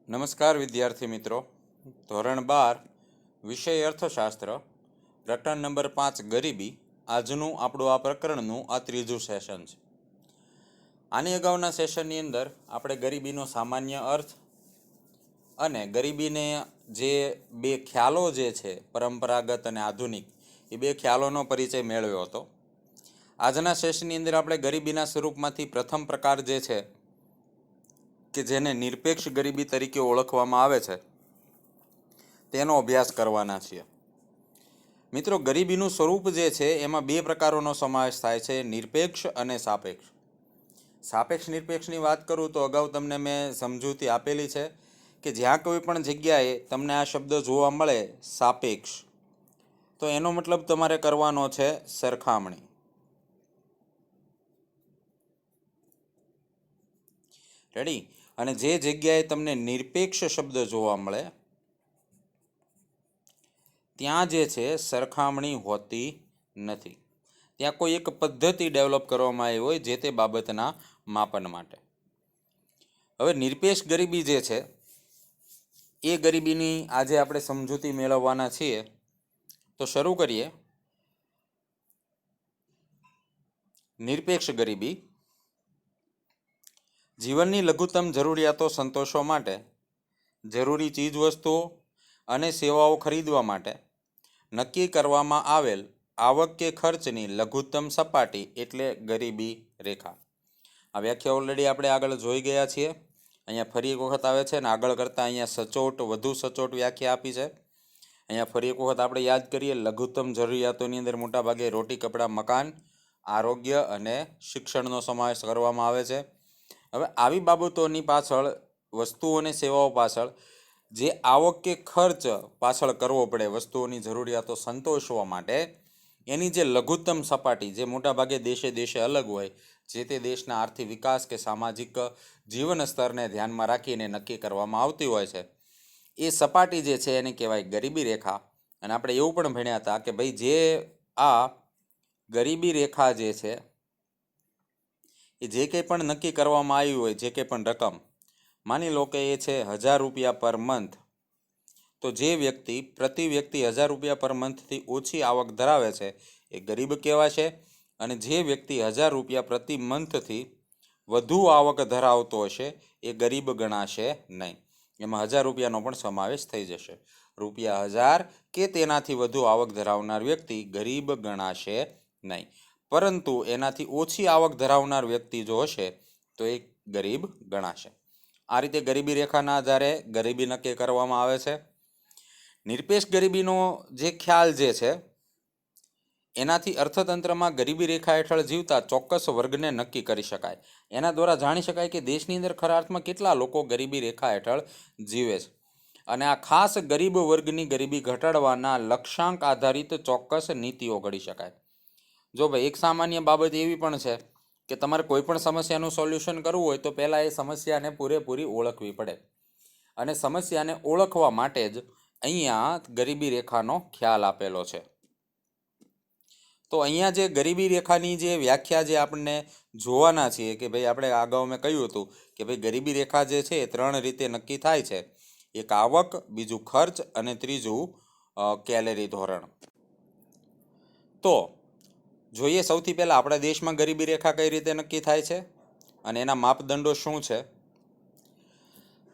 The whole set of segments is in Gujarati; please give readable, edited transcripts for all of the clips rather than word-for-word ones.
નમસ્કાર વિદ્યાર્થી મિત્રો. ધોરણ 12 વિષય અર્થશાસ્ત્ર, પ્રકરણ નંબર 5 ગરીબી. આજનું આપણું આ પ્રકરણનું આ ત્રીજું સેશન છે. આની અગાઉના સેશનની અંદર આપણે ગરીબીનો સામાન્ય અર્થ અને ગરીબીને જે બે ખ્યાલો જે છે પરંપરાગત અને આધુનિક, એ બે ખ્યાલોનો પરિચય મેળવ્યો હતો. આજના સેશનની અંદર આપણે ગરીબીના સ્વરૂપમાંથી પ્રથમ પ્રકાર જે છે કે જેને નિરપેક્ષ ગરીબી તરીકે ઓળખવામાં આવે છે તેનો અભ્યાસ કરવાના છીએ. મિત્રો, ગરીબીનું સ્વરૂપ જે છે એમાં બે પ્રકારોનો સમાવેશ થાય છે, નિરપેક્ષ અને સાપેક્ષ. સાપેક્ષ નિરપેક્ષની વાત કરું તો અગાઉ તમને મેં સમજૂતી આપેલી છે કે જ્યાં કોઈ પણ જગ્યાએ તમને આ શબ્દ જોવા મળે સાપેક્ષ, તો એનો મતલબ તમારે કરવાનો છે સરખામણી. રેડી? અને જે જગ્યાએ તમને નિરપેક્ષ શબ્દ જોવા મળે ત્યાં જે છે સરખામણી હોતી નથી. ત્યાં કોઈ એક પદ્ધતિ ડેવલપ કરવામાં આવી હોય જે તે બાબતના માપન માટે. હવે નિરપેક્ષ ગરીબી જે છે એ ગરીબીની આજે આપણે સમજૂતી મેળવવાના છીએ. તો શરૂ કરીએ. નિરપેક્ષ ગરીબી જીવનની લઘુત્તમ જરૂરિયાતો સંતોષવા માટે, જરૂરી ચીજવસ્તુઓ અને સેવાઓ ખરીદવા માટે નક્કી કરવામાં આવેલ આવક કે ખર્ચની લઘુત્તમ સપાટી એટલે ગરીબી રેખા. આ વ્યાખ્યા ઓલરેડી આપણે આગળ જોઈ ગયા છીએ. અહીંયા ફરી એક વખત આવે છે અને આગળ કરતાં અહીંયા વધુ સચોટ વ્યાખ્યા આપી છે. અહીંયા ફરી એક વખત આપણે યાદ કરીએ. લઘુત્તમ જરૂરિયાતોની અંદર મોટાભાગે રોટી, કપડાં, મકાન, આરોગ્ય અને શિક્ષણનો સમાવેશ કરવામાં આવે છે. હવે આવી બાબતોની પાછળ, વસ્તુઓ અને સેવાઓ પાછળ જે આવક કે ખર્ચ પાછળ કરવો પડે વસ્તુઓની જરૂરિયાતો સંતોષવા માટે, એની જે લઘુત્તમ સપાટી, જે મોટાભાગે દેશે દેશે અલગ હોય, જે તે દેશના આર્થિક વિકાસ કે સામાજિક જીવન સ્તરને ધ્યાનમાં રાખીને નક્કી કરવામાં આવતી હોય છે, એ સપાટી જે છે એને કહેવાય ગરીબી રેખા. અને આપણે એવું પણ ભણ્યા હતા કે ભાઈ જે આ ગરીબી રેખા જે છે એ જે કંઈ પણ નક્કી કરવામાં આવ્યું હોય, જે કંઈ પણ રકમ, માની લો કે એ છે 1000 રૂપિયા પર મંથ, તો જે વ્યક્તિ પ્રતિ વ્યક્તિ 1000 રૂપિયા પર મંથથી ઓછી આવક ધરાવે છે એ ગરીબ કહેવાશે. અને જે વ્યક્તિ 1000 રૂપિયા પ્રતિ મંથથી વધુ આવક ધરાવતો હશે એ ગરીબ ગણાશે નહીં. એમાં 1000 રૂપિયાનો પણ સમાવેશ થઈ જશે. રૂપિયા 1000 કે તેનાથી વધુ આવક ધરાવનાર વ્યક્તિ ગરીબ ગણાશે નહીં, પરંતુ એનાથી ઓછી આવક ધરાવનાર વ્યક્તિ જો હશે તો એ ગરીબ ગણાશે. આ રીતે ગરીબી રેખાના આધારે ગરીબી નક્કી કરવામાં આવે છે. નિરપેક્ષ ગરીબીનો જે ખ્યાલ જે છે એનાથી અર્થતંત્રમાં ગરીબી રેખા હેઠળ જીવતા ચોક્કસ વર્ગને નક્કી કરી શકાય. એના દ્વારા જાણી શકાય કે દેશની અંદર ખરા અર્થમાં કેટલા લોકો ગરીબી રેખા હેઠળ જીવે છે. અને આ ખાસ ગરીબ વર્ગની ગરીબી ઘટાડવાના લક્ષ્યાંક આધારિત ચોક્કસ નીતિઓ ઘડી શકાય. જો ભાઈ, એક સામાન્ય બાબત એવી પણ છે કે તમારે કોઈ પણ સમસ્યાનું સોલ્યુશન કરવું હોય તો પહેલાં એ સમસ્યાને પૂરેપૂરી ઓળખવી પડે. અને સમસ્યાને ઓળખવા માટે જ અહીંયા ગરીબી રેખાનો ખ્યાલ આપેલો છે. તો અહીંયા જે ગરીબી રેખાની જે વ્યાખ્યા જે આપણને જોવાના છીએ કે ભાઈ, આપણે અગાઉ મેં કહ્યું હતું કે ભાઈ ગરીબી રેખા જે છે એ 3 રીતે નક્કી થાય છે. એક આવક, બીજું ખર્ચ અને ત્રીજું કેલેરી ધોરણ. તો જોઈએ સૌથી પહેલાં આપણા દેશમાં ગરીબી રેખા કઈ રીતે નક્કી થાય છે અને એના માપદંડો શું છે.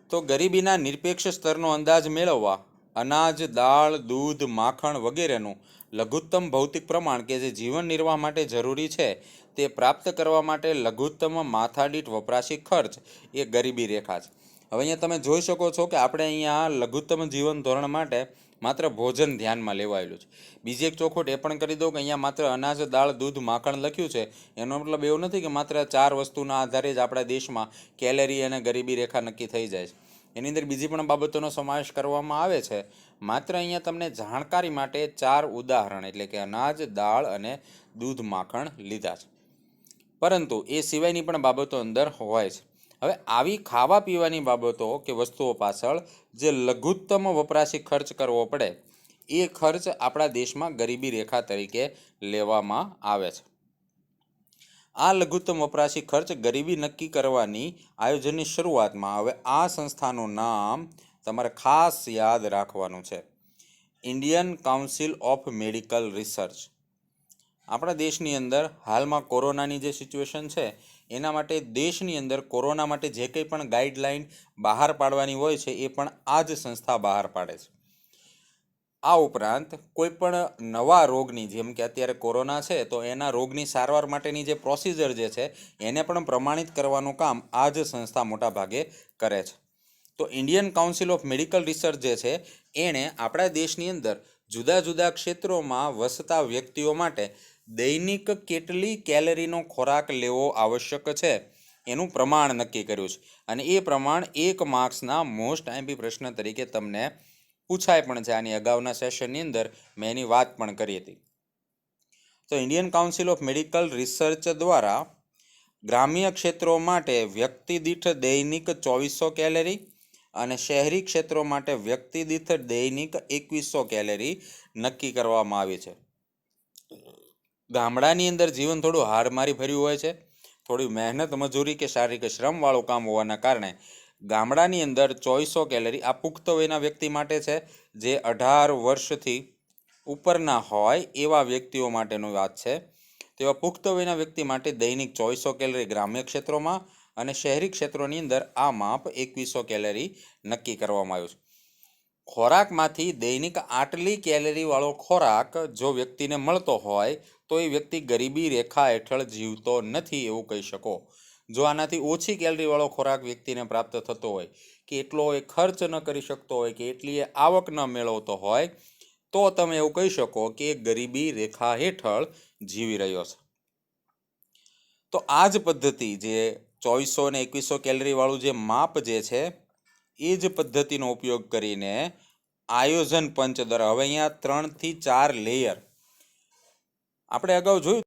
તો ગરીબીના નિરપેક્ષ સ્તરનો અંદાજ મેળવવા અનાજ, દાળ, દૂધ, માખણ વગેરેનું લઘુત્તમ ભૌતિક પ્રમાણ કે જે જીવન નિર્વાહ માટે જરૂરી છે તે પ્રાપ્ત કરવા માટે લઘુત્તમ માથાદીઠ વપરાશી ખર્ચ એ ગરીબી રેખા છે. હવે અહીંયા તમે જોઈ શકો છો કે આપણે અહીંયા લઘુત્તમ જીવન ધોરણ માટે માત્ર ભોજન ધ્યાનમાં લેવાયેલું છે. બીજી એક ચોખવટ એ પણ કરી દઉં કે અહીંયા માત્ર અનાજ, દાળ, દૂધ, માખણ લખ્યું છે. એનો મતલબ એવું નથી કે માત્ર 4 વસ્તુના આધારે જ આપણા દેશમાં કેલેરી અને ગરીબી રેખા નક્કી થઈ જાય છે. એની અંદર બીજી પણ બાબતોનો સમાવેશ કરવામાં આવે છે. માત્ર અહીંયા તમને જાણકારી માટે 4 ઉદાહરણ એટલે કે અનાજ, દાળ અને દૂધ, માખણ લીધા છે. પરંતુ એ સિવાયની પણ બાબતો અંદર હોય છે. હવે આવી ખાવા પીવાની બાબતો કે વસ્તુઓ પાછળ જે લઘુત્તમ વપરાશી ખર્ચ કરવો પડે એ ખર્ચ આપણા દેશમાં ગરીબી રેખા તરીકે લેવામાં આવે છે. આ લઘુત્તમ વપરાશી ખર્ચ ગરીબી નક્કી કરવાની આયોજનની શરૂઆતમાં હવે આ સંસ્થાનું નામ તમારે ખાસ યાદ રાખવાનું છે, Indian council of medical research. આપણા દેશની અંદર હાલમાં કોરોનાની જે સિચ્યુએશન છે એના માટે દેશની અંદર કોરોના માટે જે કંઈ પણ ગાઈડલાઈન બહાર પાડવાની હોય છે એ પણ આ જ સંસ્થા બહાર પાડે છે. આ ઉપરાંત કોઈ પણ નવા રોગની, જેમ કે અત્યારે કોરોના છે તો એના રોગની સારવાર માટેની જે પ્રોસિજર જે છે એને પણ પ્રમાણિત કરવાનું કામ આ જ સંસ્થા મોટા ભાગે કરે છે. તો Indian council of medical research જે છે એણે આપણા દેશની અંદર જુદા જુદા ક્ષેત્રોમાં વસતા વ્યક્તિઓ માટે દૈનિક કેટલી કેલરીનો ખોરાક લેવો આવશ્યક છે એનું પ્રમાણ નક્કી કર્યું છે, અને એ પ્રમાણ 1 માર્ક્સના મોસ્ટ આઈએમપી પ્રશ્ન તરીકે તમને પૂછાય પણ છે. આની અગાઉના સેશનની અંદર મેં એની વાત પણ કરી હતી. તો Indian council of medical research દ્વારા ગ્રામ્ય ક્ષેત્રો માટે વ્યક્તિ દીઠ દૈનિક 2400 કેલરી અને શહેરી ક્ષેત્રો માટે વ્યક્તિ દીઠ દૈનિક 2100 કેલરી નક્કી કરવામાં આવી છે. ગામડાની અંદર જીવન થોડું હાડમારી ભર્યું હોય છે, થોડી મહેનત મજૂરી કે શારીરિક શ્રમવાળું કામ હોવાના કારણે ગામડાની અંદર 2400 કેલરી આ પુખ્ત વયના વ્યક્તિ માટે છે, જે 18 વર્ષથી ઉપરના હોય એવા વ્યક્તિઓ માટેની વાત છે. તેવા પુખ્ત વયના વ્યક્તિ માટે દૈનિક 2400 કેલરી ગ્રામ્ય ક્ષેત્રોમાં અને શહેરી ક્ષેત્રોની અંદર આ માપ 2100 કેલરી નક્કી કરવામાં આવ્યું છે. ખોરાકમાંથી દૈનિક આટલી કેલરીવાળો ખોરાક જો વ્યક્તિને મળતો હોય તો એ વ્યક્તિ ગરીબી રેખા હેઠળ જીવતો નથી એવું કહી શકો. જો આનાથી ઓછી કેલરીવાળો ખોરાક વ્યક્તિને પ્રાપ્ત થતો હોય કે એટલો એ ખર્ચ ન કરી શકતો હોય કે એટલી એ આવક ન મેળવતો હોય તો તમે એવું કહી શકો કે ગરીબી રેખા હેઠળ જીવી રહ્યો છે. તો આ જ પદ્ધતિ, જે 2400 અને 2100 કેલરીવાળું જે માપ જે છે એ જ પદ્ધતિનો ઉપયોગ કરીને આયોજન પંચ દ્વારા, હવે અહીંયા 3 થી 4 લેયર આપણે અગાઉ જોયું,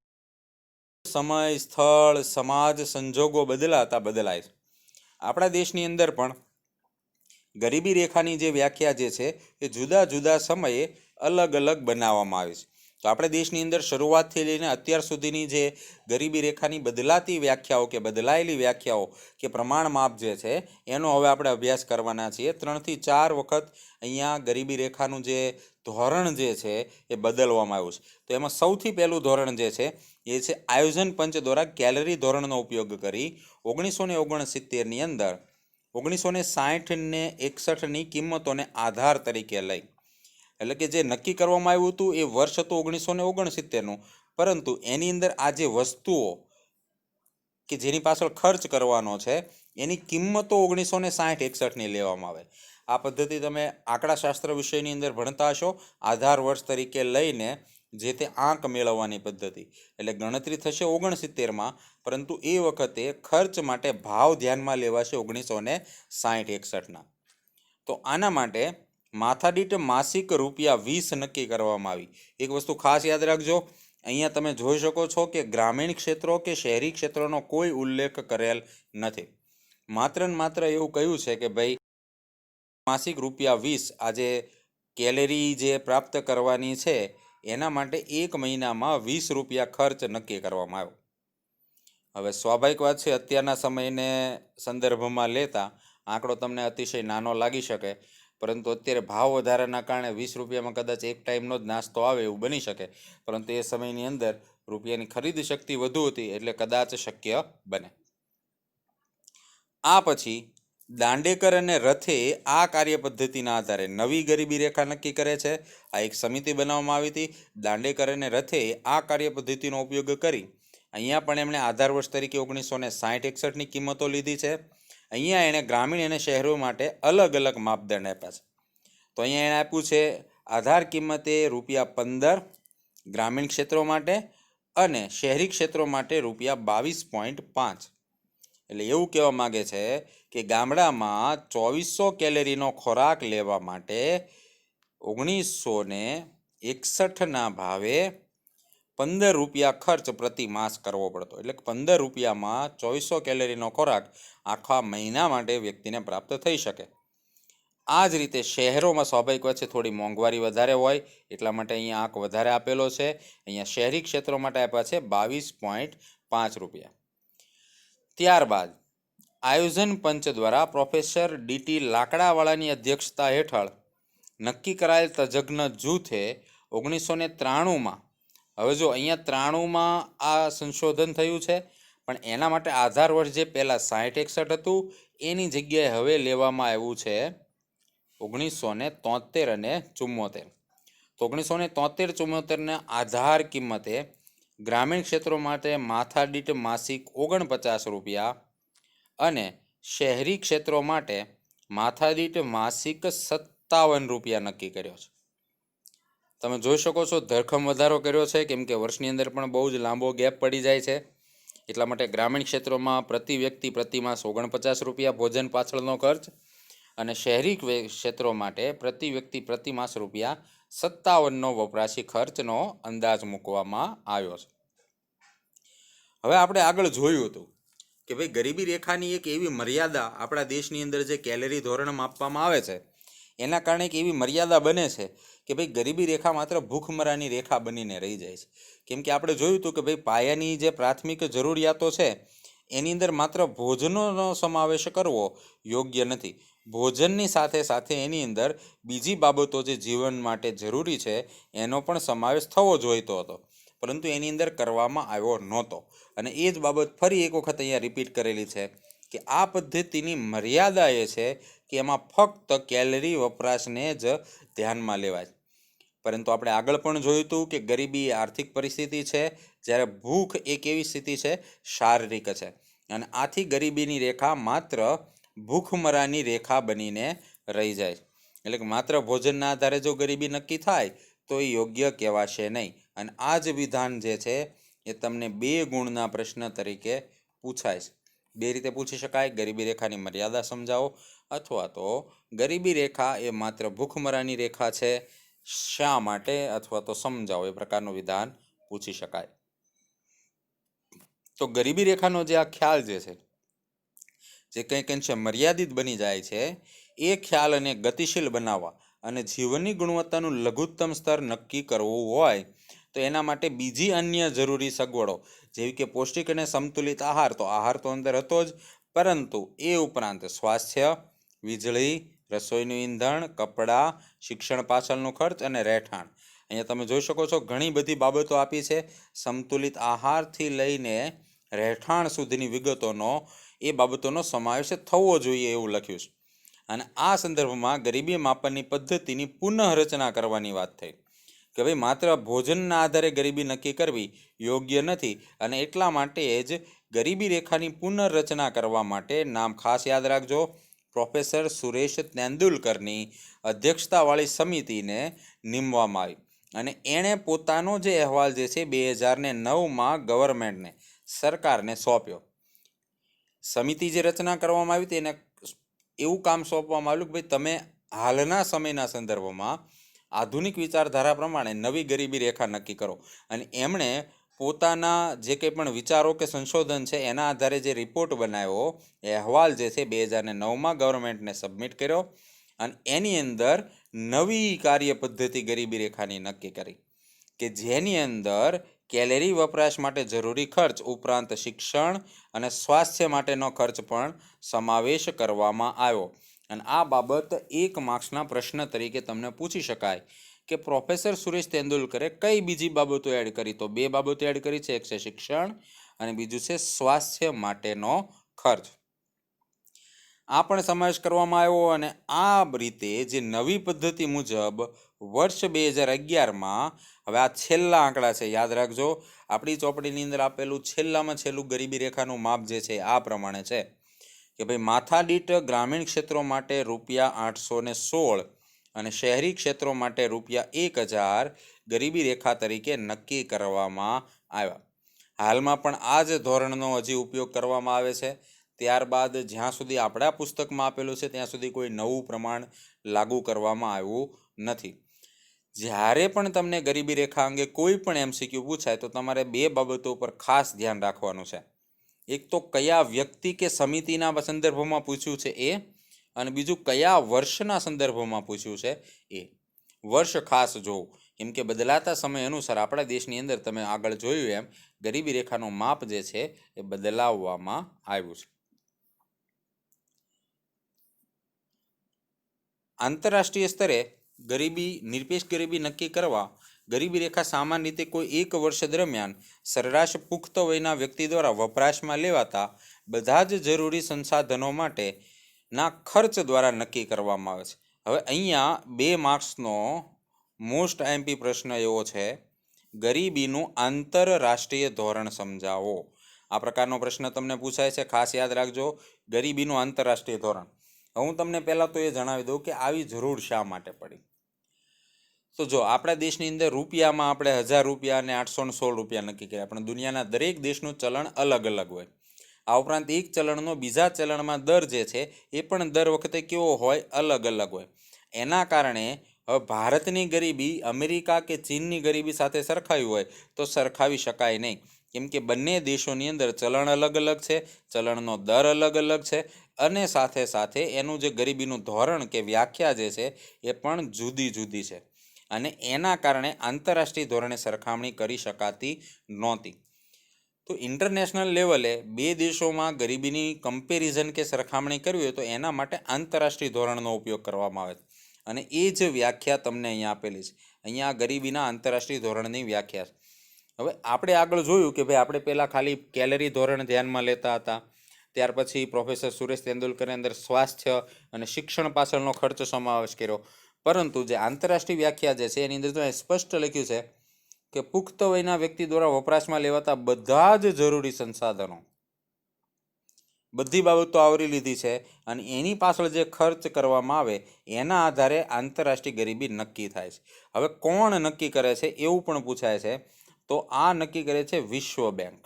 સમય, સ્થળ, સમાજ, સંજોગો બદલાય. આપણા દેશની અંદર પણ ગરીબી રેખાની જે વ્યાખ્યા જે છે એ જુદા જુદા સમયે અલગ અલગ બનાવવામાં આવી છે. તો આપણે દેશની અંદર શરૂઆતથી લઈને અત્યાર સુધીની જે ગરીબી રેખાની બદલાતી વ્યાખ્યાઓ કે બદલાયેલી વ્યાખ્યાઓ કે પ્રમાણ માપ જે છે એનો હવે આપણે અભ્યાસ કરવાના છીએ. 3 થી 4 વખત અહીંયા ગરીબી રેખાનું જે ધોરણ જે છે એ બદલવામાં આવ્યું છે. તો એમાં સૌથી પહેલું ધોરણ જે છે એ છે આયોજન પંચ દ્વારા કેલરી ધોરણનો ઉપયોગ કરી 1969ની અંદર 1960 ને 61ની કિંમતોને આધાર તરીકે લઈ, એટલે કે જે નક્કી કરવામાં આવ્યું હતું એ વર્ષ હતું 1969નું, પરંતુ એની અંદર આ જે વસ્તુઓ કે જેની પાછળ ખર્ચ કરવાનો છે એની કિંમતો 1960-61ની લેવામાં આવે. આ પદ્ધતિ તમે આંકડાશાસ્ત્ર વિષયની અંદર ભણતા હશો. આધાર વર્ષ તરીકે લઈને જે તે આંક મેળવવાની પદ્ધતિ, એટલે ગણતરી થશે 69માં, પરંતુ એ વખતે ખર્ચ માટે ભાવ ધ્યાનમાં લેવાશે 1960-61ના. તો આના માટે માથાદીઠ માસિક ₹20 નક્કી કરવામાં આવી. એક વસ્તુ ખાસ યાદ રાખજો, અહીંયા તમે જોઈ શકો છો કે ગ્રામીણ ક્ષેત્રો કે શહેરી ક્ષેત્રોનો કોઈ ઉલ્લેખ કરેલ નથી. માત્ર ને માત્ર એવું કહ્યું છે કે ભાઈ માસિક ₹20 આજે કેલરી જે પ્રાપ્ત કરવાની છે એના માટે 1 મહિનામાં ₹20 ખર્ચ નક્કી કરવામાં આવ્યો. હવે સ્વાભાવિક વાત છે, અત્યારના સમયને સંદર્ભમાં લેતા આંકડો તમને અતિશય નાનો લાગી શકે, પરંતુ અત્યારે ભાવ વધારાના કારણે ₹20માં કદાચ એક ટાઈમનો જ નાસ્તો આવે એવું બની શકે, પરંતુ એ સમયની અંદર રૂપિયાની ખરીદ શક્તિ વધુ હતી એટલે કદાચ શક્ય બને. આ પછી દાંડેકર અને રથે આ કાર્ય પદ્ધતિના આધારે નવી ગરીબી રેખા નક્કી કરે છે. આ એક સમિતિ બનાવવામાં આવી હતી. દાંડેકર અને રથે આ કાર્ય પદ્ધતિનો ઉપયોગ કરી અહીંયા પણ એમણે આધાર વર્ષ તરીકે 1960-61ની કિંમતો લીધી છે. અહીંયા એણે ગ્રામીણ અને શહેરો માટે અલગ અલગ માપદંડ આપ્યા છે. તો અહીંયા એણે આપ્યું છે આધાર કિંમતે ₹15 ગ્રામીણ ક્ષેત્રો માટે અને શહેરી ક્ષેત્રો માટે ₹22.5. એટલે એવું કહેવા માગે છે કે ગામડામાં 2400 કેલરીનો ખોરાક લેવા માટે 1961ના ભાવે ₹15 ખર્ચ પ્રતિ માસ કરવો પડતો. એટલે ₹15માં 2400 કેલરીનો ખોરાક આખા મહિના માટે વ્યક્તિને પ્રાપ્ત થઈ શકે. આ જ રીતે શહેરોમાં સ્વાભાવિક વાત છે થોડી મોંઘવારી વધારે હોય એટલા માટે અહીંયા આંક વધારે આપેલો છે. અહીંયા શહેરી ક્ષેત્રો માટે આપ્યા છે રૂપિયા. ત્યારબાદ આયોજન પંચ દ્વારા પ્રોફેસર ડીટી લાકડાવાળાની અધ્યક્ષતા હેઠળ નક્કી કરાયેલ તજજ્ઞ જૂથે 1993માં, હવે જો અહીંયા 93માં આ સંશોધન થયું છે, પણ એના માટે આધાર વર્ષ જે પહેલાં 60-61 હતું એની જગ્યાએ હવે લેવામાં આવ્યું છે 1973 અને 74. તો 1973-74ના આધાર કિંમતે ગ્રામીણ ક્ષેત્રો માટે માથાદીઠ માસિક 49 રૂપિયા અને શહેરી ક્ષેત્રો માટે માથાદીઠ માસિક 57 રૂપિયા નક્કી કર્યો છે. તમે જોઈ શકો છો ધરખમ વધારો કર્યો છે, કેમ કે વર્ષની અંદર પણ બહુ જ લાંબો ગેપ પડી જાય છે. એટલા માટે ગ્રામીણ ક્ષેત્રોમાં પ્રતિ વ્યક્તિ પ્રતિ માસ 49 રૂપિયા ભોજન પાછળનો ખર્ચ અને શહેરી ક્ષેત્રો માટે પ્રતિ વ્યક્તિ પ્રતિ માસ રૂપિયા 57નો વપરાશી ખર્ચનો અંદાજ મૂકવામાં આવ્યો છે. હવે આપણે આગળ જોયું હતું કે ભાઈ ગરીબી રેખાની એક એવી મર્યાદા આપણા દેશની અંદર જે કેલરી ધોરણ માપવામાં આવે છે એના કારણે એક એવી મર્યાદા બને છે કે ભાઈ ગરીબી રેખા માત્ર ભૂખમરાની રેખા બનીને રહી જાય છે. કેમ કે આપણે જોયું હતું કે ભાઈ પાયાની જે પ્રાથમિક જરૂરિયાતો છે એની અંદર માત્ર ભોજનનો સમાવેશ કરવો યોગ્ય નથી. ભોજનની સાથે સાથે એની અંદર બીજી બાબતો જે જીવન માટે જરૂરી છે એનો પણ સમાવેશ થવો જોઈતો હતો, પરંતુ એની અંદર કરવામાં આવ્યો નહોતો. અને એ જ બાબત ફરી એક વખત અહીંયા રિપીટ કરેલી છે કે આ પદ્ધતિની મર્યાદા એ છે કે એમાં ફક્ત કેલરી વપરાશને જ ધ્યાનમાં લેવાય. પરંતુ આપણે આગળ પણ જોયું હતું કે ગરીબી એ આર્થિક પરિસ્થિતિ છે, જ્યારે ભૂખ એક એવી સ્થિતિ છે શારીરિક છે. અને આથી ગરીબીની રેખા માત્ર ભૂખમરાની રેખા બનીને રહી જાય. એટલે કે માત્ર ભોજનના આધારે જો ગરીબી નક્કી થાય તો એ યોગ્ય કહેવાશે નહીં. અને આ જ વિધાન જે છે એ તમને 2 ગુણના પ્રશ્ન તરીકે પૂછાય છે. 2 રીતે પૂછી શકાય: ગરીબી રેખાની મર્યાદા સમજાવો, અથવા તો ગરીબી રેખા એ માત્ર ભૂખમરાની રેખા છે, શા માટે, અથવા તો સમજાવો. એ પ્રકારનું વિધાન પૂછી શકાય. તો ગરીબી રેખાનો જે આ ખ્યાલ જે કંઈક અંશે મર્યાદિત બની જાય છે એ ખ્યાલને ગતિશીલ બનાવવા અને જીવનની ગુણવત્તાનું લઘુત્તમ સ્તર નક્કી કરવું હોય તો એના માટે બીજી અન્ય જરૂરી સગવડો જેવી કે પૌષ્ટિક અને સંતુલિત આહાર, તો આહાર તો અંદર હતો જ, પરંતુ એ ઉપરાંત સ્વાસ્થ્ય, વીજળી, રસોઈનું ઈંધણ, કપડાં, શિક્ષણ પાછળનો ખર્ચ અને રહેઠાણ. અહીંયા તમે જોઈ શકો છો ઘણી બધી બાબતો આપી છે. સંતુલિત આહારથી લઈને રહેઠાણ સુધીની વિગતોનો એ બાબતોનો સમાવેશ થવો જોઈએ એવું લખ્યું છે. અને આ સંદર્ભમાં ગરીબી માપનની પદ્ધતિની પુનઃરચના કરવાની વાત થઈ કે ભાઈ માત્ર ભોજનના આધારે ગરીબી નક્કી કરવી યોગ્ય નથી. અને એટલા માટે જ ગરીબી રેખાની પુનઃરચના કરવા માટે નામ ખાસ યાદ રાખજો, પ્રોફેસર સુરેશ તેંડુલકરની અધ્યક્ષતાવાળી સમિતિને નીમવામાં આવી. અને એણે પોતાનો જે અહેવાલ જે છે 2009માં ગવર્મેન્ટને, સરકારને સોંપ્યો. સમિતિ જે રચના કરવામાં આવી હતી એને એવું કામ સોંપવામાં આવ્યું કે ભાઈ તમે હાલના સમયના સંદર્ભમાં આધુનિક વિચારધારા પ્રમાણે નવી ગરીબી રેખા નક્કી કરો. અને એમણે પોતાના જે કંઈ પણ વિચારો કે સંશોધન છે એના આધારે જે રિપોર્ટ બનાવ્યો, એ અહેવાલ જે છે 2009માં ગવર્મેન્ટને સબમિટ કર્યો. અને એની અંદર નવી કાર્ય પદ્ધતિ ગરીબી રેખાની નક્કી કરી કે જેની અંદર કેલરી વપરાશ માટે જરૂરી ખર્ચ ઉપરાંત શિક્ષણ અને સ્વાસ્થ્ય માટેનો ખર્ચ પણ સમાવેશ કરવામાં આવ્યો. અને આ બાબત 1 માર્ક્સના પ્રશ્ન તરીકે તમને પૂછી શકાય કે પ્રોફેસર સુરેશ તેંડુલકરે કઈ બીજી બાબતો એડ કરી. તો 2 બાબતો એડ કરી છે, એક છે શિક્ષણ અને બીજું છે સ્વાસ્થ્ય માટેનો ખર્ચ. આ પણ સમાવેશ કરવામાં આવ્યો. અને આ રીતે જે નવી પદ્ધતિ મુજબ વર્ષ 2011માં, હવે આ છેલ્લા આંકડા છે યાદ રાખજો, આપણી ચોપડીની અંદર આપેલું છેલ્લામાં છેલ્લું ગરીબી રેખાનું માપ જે છે આ પ્રમાણે છે કે ભાઈ માથાદીઠ ગ્રામીણ ક્ષેત્રો માટે ₹816 અને શહેરી ક્ષેત્રો માટે ₹1000 ગરીબી રેખા તરીકે નક્કી કરવામાં આવ્યા. હાલમાં પણ આ જ ધોરણનો હજી ઉપયોગ કરવામાં આવે છે. ત્યારબાદ જ્યાં સુધી આપણા પુસ્તકમાં આપેલું છે ત્યાં સુધી કોઈ નવું પ્રમાણ લાગુ કરવામાં આવ્યું નથી. જ્યારે પણ તમને ગરીબી રેખા અંગે કોઈ પણ એમસીક્યુ પૂછાય તો તમારે 2 બાબતો પર ખાસ ધ્યાન રાખવાનું છે. એક તો કયા વ્યક્તિ કે સમિતિના સંદર્ભમાં પૂછ્યું છે એ, અને બીજું કયા વર્ષના સંદર્ભમાં પૂછ્યું છે એ. વર્ષ ખાસ જોવું, કેમ કે બદલાતા સમય અનુસાર આપણા દેશની અંદર તમે આગળ જોયું એમ ગરીબી રેખાનું માપ જે છે એ બદલાવવામાં આવ્યું છે. આંતરરાષ્ટ્રીય સ્તરે નિરપેક્ષ ગરીબી નક્કી કરવા ગરીબી રેખા સામાન્ય રીતે કોઈ એક વર્ષ દરમિયાન સરેરાશ પુખ્ત વયના વ્યક્તિ દ્વારા વપરાશમાં લેવાતા બધા જ જરૂરી સંસાધનો માટેના ખર્ચ દ્વારા નક્કી કરવામાં આવે છે. હવે અહીંયા 2 માર્ક્સનો મોસ્ટ આઈએમપી પ્રશ્ન એવો છે, ગરીબીનું આંતરરાષ્ટ્રીય ધોરણ સમજાવો. આ પ્રકારનો પ્રશ્ન તમને પૂછાય છે, ખાસ યાદ રાખજો, ગરીબીનું આંતરરાષ્ટ્રીય ધોરણ. હું તમને પહેલાં તો એ જણાવી દઉં કે આવી જરૂર શા માટે પડી. તો જો આપણા દેશની અંદર રૂપિયામાં આપણે 1000 રૂપિયા અને 816 રૂપિયા નક્કી કર્યા, પણ દુનિયાના દરેક દેશનું ચલણ અલગ અલગ હોય. આ ઉપરાંત એક ચલણનો બીજા ચલણમાં દર જે છે એ પણ દર વખતે કેવો હોય, અલગ અલગ હોય. એના કારણે હવે ભારતની ગરીબી અમેરિકા કે ચીનની ગરીબી સાથે સરખાવી હોય તો સરખાવી શકાય નહીં, કેમ કે બંને દેશોની અંદર ચલણ અલગ અલગ છે, ચલણનો દર અલગ અલગ છે, અને સાથે સાથે એનું જે ગરીબીનું ધોરણ કે વ્યાખ્યા જે છે એ પણ જુદી જુદી છે. અને એના કારણે આંતરરાષ્ટ્રીય ધોરણે સરખામણી કરી શકાતી નહોતી. તો ઇન્ટરનેશનલ લેવલે 2 દેશોમાં ગરીબીની કમ્પેરિઝન કે સરખામણી કરવી હોય તો એના માટે આંતરરાષ્ટ્રીય ધોરણનો ઉપયોગ કરવામાં આવે છે. અને એ જ વ્યાખ્યા તમને અહીંયા આપેલી છે. અહીંયા ગરીબીના આંતરરાષ્ટ્રીય ધોરણની વ્યાખ્યા છે. હવે આપણે આગળ જોયું કે ભાઈ આપણે પહેલાં ખાલી કેલરી ધોરણ ધ્યાનમાં લેતા હતા, ત્યાર પછી પ્રોફેસર સુરેશ તેંડુલકરે અંદર સ્વાસ્થ્ય અને શિક્ષણ પાછળનો ખર્ચ સમાવેશ કર્યો. પરંતુ જે આંતરરાષ્ટ્રીય વ્યાખ્યા જે છે એની અંદર તો સ્પષ્ટ લખ્યું છે કે પુખ્ત વયના વ્યક્તિ દ્વારા વપરાશમાં લેવાતા બધા જ જરૂરી સંસાધનો, બધી બાબતો આવરી લીધી છે, અને એની પાછળ જે ખર્ચ કરવામાં આવે એના આધારે આંતરરાષ્ટ્રીય ગરીબી નક્કી થાય છે. હવે કોણ નક્કી કરે છે એવું પણ પૂછાય છે. તો આ નક્કી કરે છે વિશ્વ બેંક.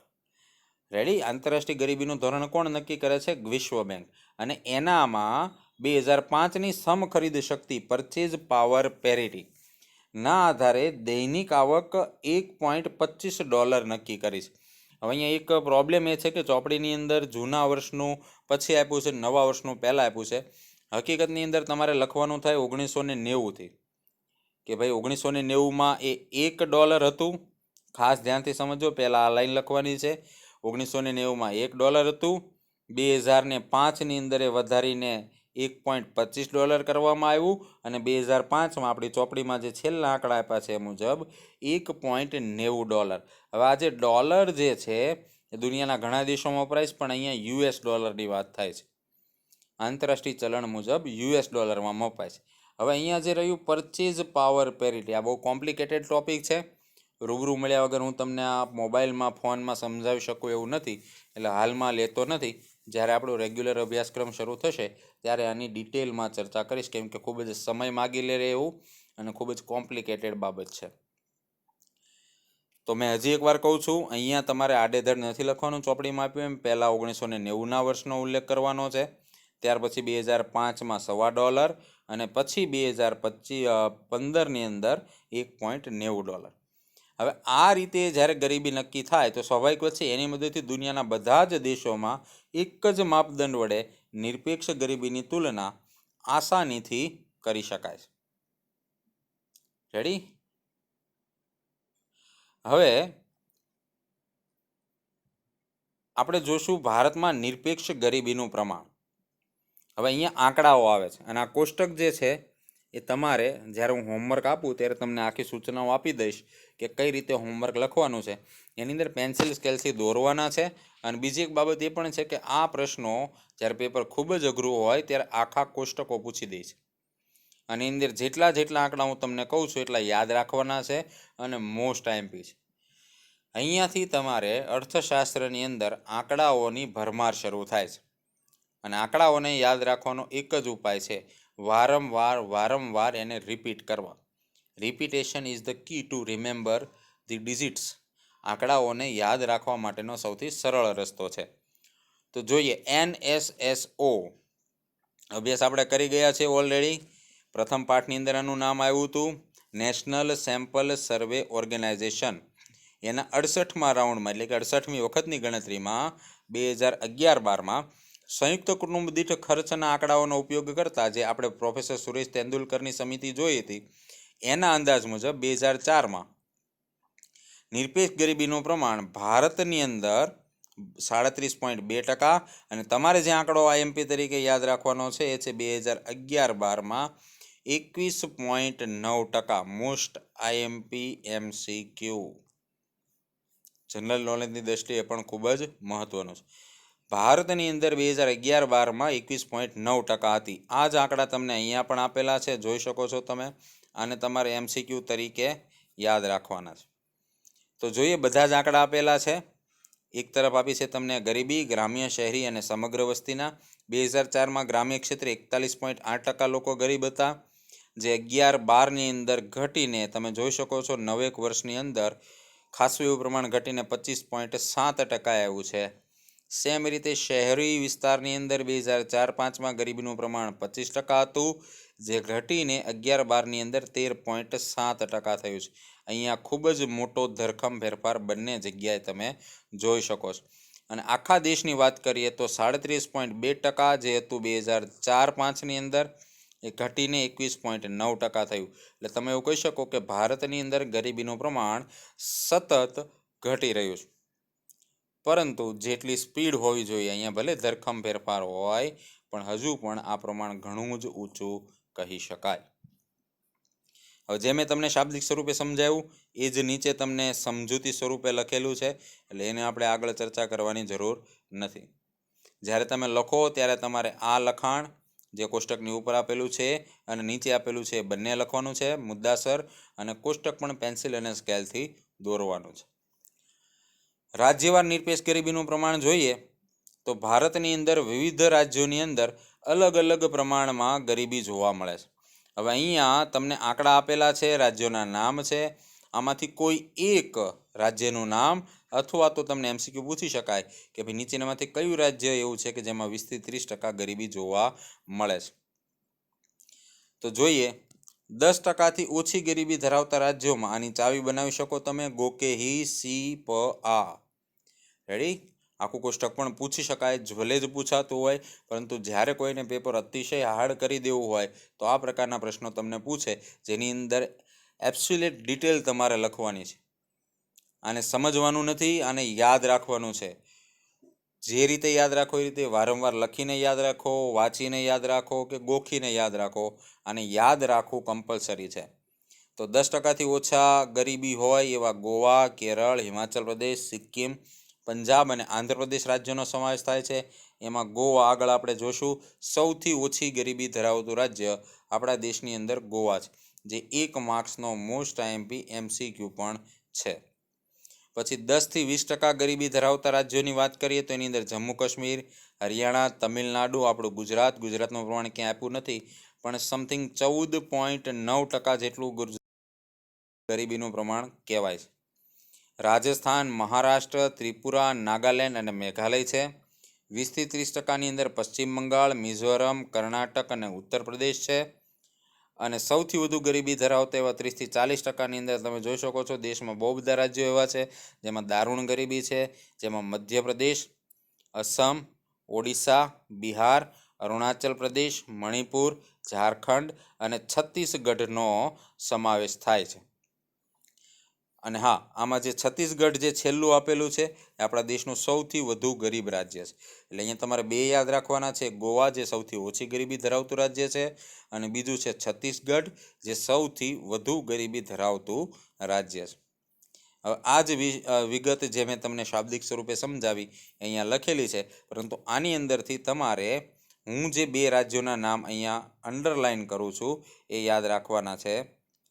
રેડી? આંતરરાષ્ટ્રીય ગરીબીનું ધોરણ કોણ નક્કી કરે છે? વિશ્વ બેંક. અને એનામાં 2005ની સમ ખરીદ શક્તિ પરચેઝ પાવર પેરિટી ના આધારે દૈનિક આવક $1.25 નક્કી કરી છે. હવે અહીંયા એક પ્રોબ્લેમ એ છે કે ચોપડીની અંદર જૂના વર્ષનું પછી આપ્યું છે, નવા વર્ષનું પહેલાં આપ્યું છે. હકીકતની અંદર તમારે લખવાનું થાય 1990થી, કે ભાઈ 1990માં એ $1 હતું. ખાસ ધ્યાનથી સમજો, પહેલાં આ લાઈન લખવાની છે. 1990માં $1 હતું. 2005ની અંદર એ વધારીને $1.25 કરવામાં આવ્યું, અને 2005માં આપણી ચોપડીમાં જે છેલ્લા આંકડા આપ્યા છે એ મુજબ $1.90. હવે આ જે ડોલર જે છે એ દુનિયાના ઘણા દેશોમાં વપરાય છે, પણ અહીંયા US ડોલરની વાત થાય છે. આંતરરાષ્ટ્રીય ચલણ મુજબ US ડોલરમાં મપાય છે. હવે અહીંયા જે રહ્યું પરચેઝ પાવર પેરિટી, આ બહુ કોમ્પ્લિકેટેડ ટોપિક છે. રૂબરૂ મળ્યા વગર હું તમને આ મોબાઈલમાં ફોનમાં સમજાવી શકું એવું નથી, એટલે હાલમાં લેતો નથી. જ્યારે આપણો રેગ્યુલર અભ્યાસક્રમ શરૂ થશે ત્યારે આની ડિટેલમાં ચર્ચા કરીશ, કેમ કે ખૂબ જ સમય માગી લે એવું અને ખૂબ જ કોમ્પ્લિકેટેડ બાબત છે. તો મેં હજી એકવાર કહું છું, અહીંયા તમારે આડેધડ નથી લખવાનું ચોપડીમાં આપ્યું એમ. પહેલાં 1990ના વર્ષનો ઉલ્લેખ કરવાનો છે, ત્યાર પછી 2005માં $1.25, અને પછી 2015ની અંદર $1.90. હવે આ રીતે જ્યારે ગરીબી નક્કી થાય તો સ્વાભાવિક છે એની મદદથી દુનિયાના બધા જ દેશોમાં એક જ માપદંડ વડે નિરપેક્ષ ગરીબીની તુલના આસાનીથી કરી શકાય છે. રેડી? હવે આપણે જોશું ભારતમાં નિરપેક્ષ ગરીબીનું પ્રમાણ. હવે અહીંયા આંકડાઓ આવે છે, અને આ કોષ્ટક જે છે એ તમારે જ્યારે હું હોમવર્ક આપું ત્યારે તમને આખી સૂચનાઓ આપી દઈશ કે કઈ રીતે હોમવર્ક લખવાનું છે. એની અંદર પેન્સિલ સ્કેલથી દોરવાના છે. અને બીજી એક બાબત એ પણ છે કે આ પ્રશ્નો જ્યારે પેપર ખૂબ જ અઘરું હોય ત્યારે આખા કોષ્ટકો પૂછી દે છે, અને એની અંદર જેટલા આંકડા હું તમને કહું છું એટલા યાદ રાખવાના છે, અને મોસ્ટ આઈએમપી છે. અહીંયાથી તમારે અર્થશાસ્ત્રની અંદર આંકડાઓની ભરમાર શરૂ થાય છે, અને આંકડાઓને યાદ રાખવાનો એક જ ઉપાય છે, વારંવાર એને રિપીટ કરવા. Repetition is the key to remember the digits. આંકડાઓને યાદ રાખવા માટેનો સૌથી સરળ રસ્તો છે. તો જોઈએ, NSSO અભ્યાસ આપણે કરી ગયા છે ઓલરેડી. પ્રથમ પાઠની અંદર આનું નામ આવ્યું હતું નેશનલ સેમ્પલ સર્વે ઓર્ગેનાઇઝેશન. એના 68મા રાઉન્ડમાં, એટલે કે 68મી વખતની ગણતરીમાં 2011-12માં સંયુક્ત કુટુંબ દીઠ ખર્ચના આંકડાઓનો ઉપયોગ કરતા જે આપણે પ્રોફેસર સુરેશ તેંડુલકરની સમિતિ જોઈ હતી એના અંદાજ મુજબ 2004માં નિરપેક્ષ ગરીબીનું પ્રમાણ ભારતની અંદર 37.2%, અને તમારે જે આંકડો IMP તરીકે યાદ રાખવાનો છે એ છે 2011-12માં 21.9%. મોસ્ટ IMP MCQ જનરલ નોલેજની દ્રષ્ટિએ પણ ખૂબ જ મહત્વનું છે. ભારતની અંદર 2011-12માં 21.9% હતી. આ જ આંકડા તમને અહીંયા પણ આપેલા છે, જોઈ શકો છો તમે. આને તમારે MCQ તરીકે યાદ રાખવાના છે. તો જોઈએ, બધા જ આંકડા આપેલા છે. એક તરફ આપી છે તમને ગરીબી, ગ્રામ્ય, શહેરી અને સમગ્ર વસ્તીના. 2004માં ગ્રામ્ય ક્ષેત્રે 41.8% લોકો ગરીબ હતા, જે 11-12ની અંદર ઘટીને તમે જોઈ શકો છો 9 વર્ષની અંદર ખાસું એવું પ્રમાણ ઘટીને 25.7% આવ્યું છે. સેમ રીતે શહેરી વિસ્તારની અંદર 2004-5માં ગરીબીનું પ્રમાણ 25% હતું, જે ઘટીને 11-12ની અંદર 13.7% થયું છે. અહીંયા ખૂબ જ મોટો ધરખમ ફેરફાર બંને જગ્યાએ તમે જોઈ શકો છો. અને આખા દેશની વાત કરીએ તો 37.2% જે હતું 2004-5ની અંદર, એ ઘટીને 21.9% થયું. એટલે તમે એવું કહી શકો કે ભારતની અંદર ગરીબીનું પ્રમાણ સતત ઘટી રહ્યું છે, પરંતુ જેટલી સ્પીડ હોવી જોઈએ, અહીંયા ભલે ધરખમ ફેરફાર હોય પણ હજુ પણ આ પ્રમાણ ઘણું જ ઊંચું કહી શકાય. હવે જે મેં તમને શાબ્દિક સ્વરૂપે સમજાવ્યું એ જ નીચે તમને સમજૂતી સ્વરૂપે લખેલું છે, એટલે એને આપણે આગળ ચર્ચા કરવાની જરૂર નથી. જ્યારે તમે લખો ત્યારે તમારે આ લખાણ જે કોષ્ટકની ઉપર આપેલું છે અને નીચે આપેલું છે બંને લખવાનું છે મુદ્દાસર, અને કોષ્ટક પણ પેન્સિલ અને સ્કેલથી દોરવાનું છે. રાજ્યવાર નિરપેક્ષ ગરીબીનું પ્રમાણ જોઈએ તો ભારતની અંદર વિવિધ રાજ્યોની અંદર અલગ અલગ પ્રમાણમાં ગરીબી જોવા મળે છે. હવે અહીંયા તમને આંકડા આપેલા છે, રાજ્યોના નામ છે. આમાંથી કોઈ એક રાજ્યનું નામ અથવા તો તમને MCQ પૂછી શકાય કે ભાઈ નીચેનામાંથી કયું રાજ્ય એવું છે કે જેમાં 20-30% ગરીબી જોવા મળે છે. તો જોઈએ, 10%થી ઓછી ગરીબી ધરાવતા રાજ્યોમાં આની ચાવી બનાવી શકો તમે. ગો કે હી, સી, પ, આ. રેડી? આખું કોષ્ટક પણ પૂછી શકાય, ભલે જ પૂછાતું હોય, પરંતુ જ્યારે કોઈને પેપર અતિશય હાર્ડ કરી દેવું હોય તો આ પ્રકારના પ્રશ્નો તમને પૂછે, જેની અંદર એબ્સોલ્યુટ ડિટેલ તમારે લખવાની છે. આને સમજવાનું નથી, આને યાદ રાખવાનું છે. જે રીતે યાદ રાખો એ રીતે વારંવાર લખીને યાદ રાખો, વાંચીને યાદ રાખો કે ગોખીને યાદ રાખો. આને યાદ રાખવું કમ્પલસરી છે. તો 10%થી ઓછા ગરીબી હોય એવા ગોવા, કેરળ, હિમાચલ પ્રદેશ, સિક્કિમ, પંજાબ અને આંધ્રપ્રદેશ રાજ્યોનો સમાવેશ થાય છે. એમાં ગોવા આગળ આપણે જોશું. સૌથી ઓછી ગરીબી ધરાવતું રાજ્ય આપણા દેશની અંદર ગોવા છે, જે 1 માર્ક્સનો મોસ્ટ IMP MCQ પણ છે. પછી 10થી 20% ગરીબી ધરાવતા રાજ્યોની વાત કરીએ તો એની અંદર જમ્મુ કાશ્મીર, હરિયાણા, તમિલનાડુ, આપણું ગુજરાતનું પ્રમાણ ક્યાંય આપ્યું નથી, પણ સમથિંગ 14.9% જેટલું ગરીબીનું પ્રમાણ કહેવાય છે. રાજસ્થાન, મહારાષ્ટ્ર, ત્રિપુરા, નાગાલેન્ડ અને મેઘાલય છે. 20-30%ની અંદર પશ્ચિમ બંગાળ, મિઝોરમ, કર્ણાટક અને ઉત્તર પ્રદેશ છે. અને સૌથી વધુ ગરીબી ધરાવતા એવા 30-40%ની અંદર તમે જોઈ શકો છો દેશમાં બહુ બધા રાજ્યો એવા છે જેમાં દારૂણ ગરીબી છે, જેમાં મધ્યપ્રદેશ, અસમ, ઓડિશા, બિહાર, અરુણાચલ પ્રદેશ, મણિપુર, ઝારખંડ અને છત્તીસગઢનો સમાવેશ થાય છે. અને હા, આમાં જે છત્તીસગઢ જે છેલ્લું આપેલું છે એ આપણા દેશનું સૌથી વધુ ગરીબ રાજ્ય છે. એટલે અહીંયા તમારે બે યાદ રાખવાના છે. ગોવા જે સૌથી ઓછી ગરીબી ધરાવતું રાજ્ય છે, અને બીજું છે છત્તીસગઢ જે સૌથી વધુ ગરીબી ધરાવતું રાજ્ય છે. હવે આ જ વિગત જે મેં તમને શાબ્દિક સ્વરૂપે સમજાવી અહીંયા લખેલી છે, પરંતુ આની અંદરથી તમારે હું જે 2 રાજ્યોના નામ અહીંયા અંડરલાઈન કરું છું એ યાદ રાખવાના છે.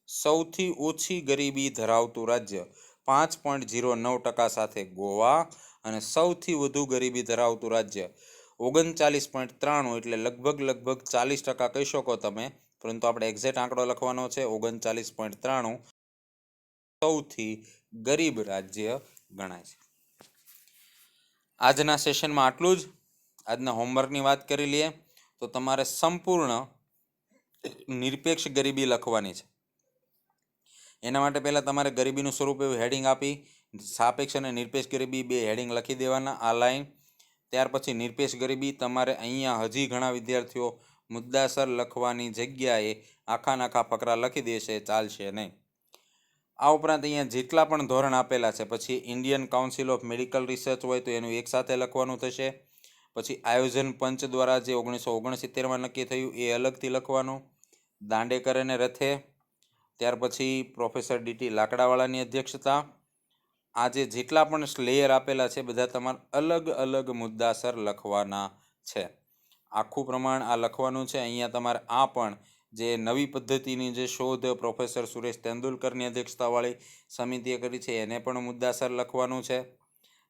સૌથી ઓછી ગરીબી ધરાવતું રાજ્ય 5.09% સાથે ગોવા, અને સૌથી વધુ ગરીબી ધરાવતું રાજ્ય 39.93, એટલે લગભગ 40% કહી શકો તમે, પરંતુ આપણે એક્ઝેક્ટ આંકડો લખવાનો છે 39.93 સૌથી ગરીબ રાજ્ય ગણાય છે. આજના સેશનમાં આટલું જ. આજના હોમવર્કની વાત કરી લઈએ તો તમારે સંપૂર્ણ નિરપેક્ષ ગરીબી લખવાની છે. એના માટે પહેલાં તમારે ગરીબીનું સ્વરૂપ એવું હેડિંગ આપી સાપેક્ષ અને નિરપેક્ષ ગરીબી 2 હેડિંગ લખી દેવાના, આ લાઈન. ત્યાર પછી નિરપેક્ષ ગરીબી તમારે અહીંયા હજી ઘણા વિદ્યાર્થીઓ મુદ્દાસર લખવાની જગ્યાએ આખા ફકરા લખી દેશે, ચાલશે નહીં. આ ઉપરાંત અહીંયા જેટલા પણ ધોરણ આપેલા છે, પછી Indian council of medical research હોય તો એનું એકસાથે લખવાનું થશે. પછી આયોજન પંચ દ્વારા જે 1969માં નક્કી થયું એ અલગથી લખવાનું. દાંડેકર અને રથે, ત્યાર પછી પ્રોફેસર ડીટી લાકડાવાળાની અધ્યક્ષતા. આ જેટલા પણ લેયર આપેલા છે બધા તમારે અલગ અલગ મુદ્દાસર લખવાના છે. આખું પ્રમાણ આ લખવાનું છે. અહીંયા તમારે આ પણ જે નવી પદ્ધતિની જે શોધ પ્રોફેસર સુરેશ તેંડુલકરની અધ્યક્ષતાવાળી સમિતિએ કરી છે એને પણ મુદ્દાસર લખવાનું છે.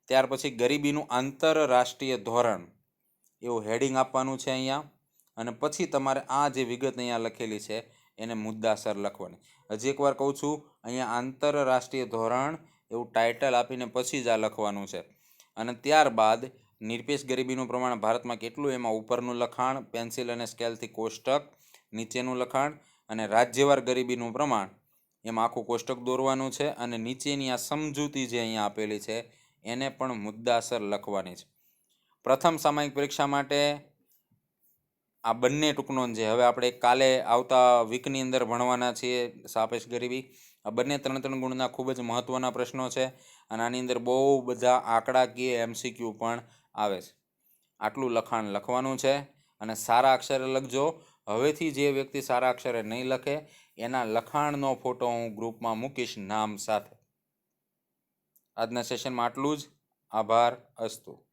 ત્યાર પછી ગરીબીનું આંતરરાષ્ટ્રીય ધોરણ એવું હેડિંગ આપવાનું છે અહીંયા. અને પછી તમારે આ જે વિગત અહીંયા લખેલી છે એને મુદ્દાસર લખવાની. હજી એકવાર કહું છું, અહીંયા આંતરરાષ્ટ્રીય ધોરણ એવું ટાઇટલ આપીને પછી જ આ લખવાનું છે. અને ત્યારબાદ નિરપેક્ષ ગરીબીનું પ્રમાણ ભારતમાં કેટલું, એમાં ઉપરનું લખાણ પેન્સિલ અને સ્કેલથી કોષ્ટક, નીચેનું લખાણ, અને રાજ્યવાર ગરીબીનું પ્રમાણ એમાં આખું કોષ્ટક દોરવાનું છે. અને નીચેની આ સમજૂતી જે અહીંયા આપેલી છે એને પણ મુદ્દાસર લખવાની છે. પ્રથમ સામાયિક પરીક્ષા માટે આ બંને ટૂંકનોંધ છે. હવે આપણે કાલે આવતા વીકની અંદર ભણવાના છીએ સાપેક્ષ ગરીબી. આ બંને 3 ગુણના ખૂબ જ મહત્ત્વના પ્રશ્નો છે અને આની અંદર બહુ બધા આંકડાકીય MCQ પણ આવે છે. આટલું લખાણ લખવાનું છે અને સારા અક્ષરે લખજો. હવેથી જે વ્યક્તિ સારા અક્ષરે નહીં લખે એના લખાણનો ફોટો હું ગ્રુપમાં મૂકીશ નામ સાથે. આજના સેશનમાં આટલું જ. આભાર. અસ્તુ.